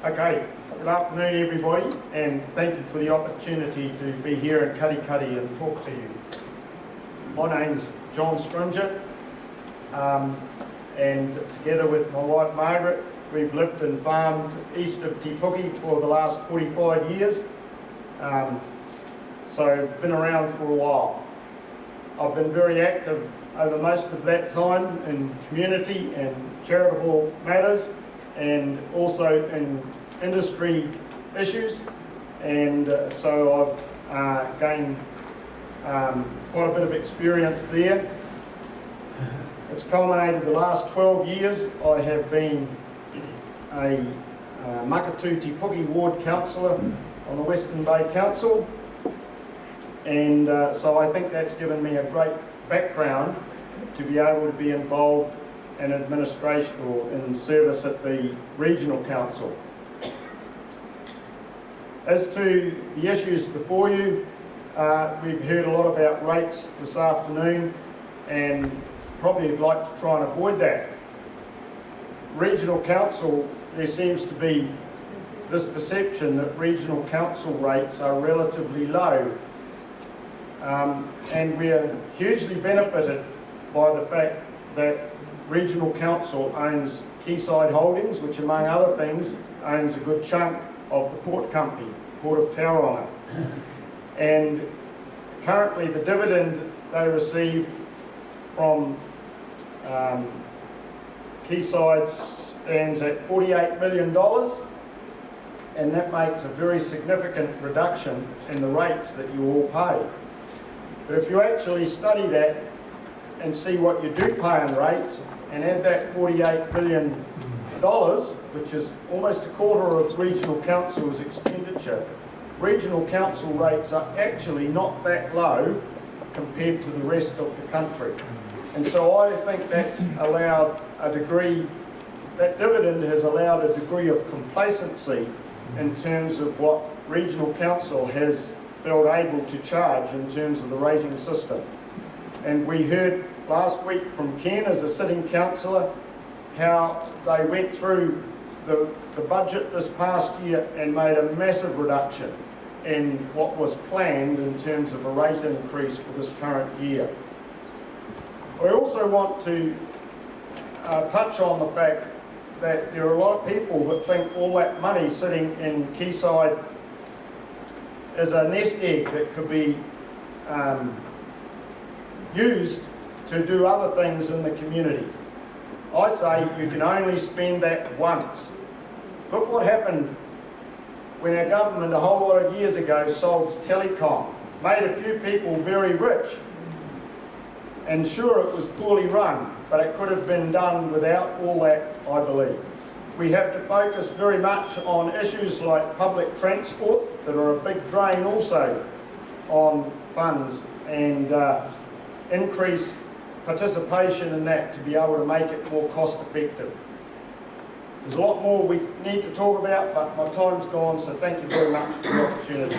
Okay, good afternoon everybody, and thank you for the opportunity to be here in Katikati and talk to you. My name's John Scrimgeour, and together with my wife Margaret, we've lived and farmed east of Te Puke for the last 45 years, so been around for a while. I've been very active over most of that time in community and charitable matters, and also in industry issues, and so I've gained quite a bit of experience there. It's culminated the last 12 years. I have been a Makatu Te Puke Ward Councillor on the Western Bay Council, and so I think that's given me a great background to be able to be involved in administration or in service at the regional council. As to the issues before you, we've heard a lot about rates this afternoon, and probably would like to try and avoid that. Regional council, there seems to be this perception that regional council rates are relatively low, and we are hugely benefited by the fact that Regional Council owns Quayside Holdings, which among other things owns a good chunk of the port company, Port of Tauranga. And currently the dividend they receive from Quayside stands at $48 million, and that makes a very significant reduction in the rates that you all pay. But if you actually study that and see what you do pay in rates, and add that $48 million, which is almost a quarter of regional council's expenditure, regional council rates are actually not that low compared to the rest of the country. And so I think that's allowed a degree, that dividend has allowed a degree of complacency in terms of what regional council has felt able to charge in terms of the rating system. And we heard last week from Ken, as a sitting councillor, how they went through the budget this past year and made a massive reduction in what was planned in terms of a rate increase for this current year. I also want to touch on the fact that there are a lot of people that think all that money sitting in Quayside is a nest egg that could be used to do other things in the community. I say you can only spend that once. Look what happened when our government a whole lot of years ago sold telecom, made a few people very rich, and sure, it was poorly run, but it could have been done without all that, I believe. We have to focus very much on issues like public transport that are a big drain also on funds, and increase participation in that to be able to make it more cost effective. There's a lot more we need to talk about, but my time's gone, so thank you very much for the opportunity.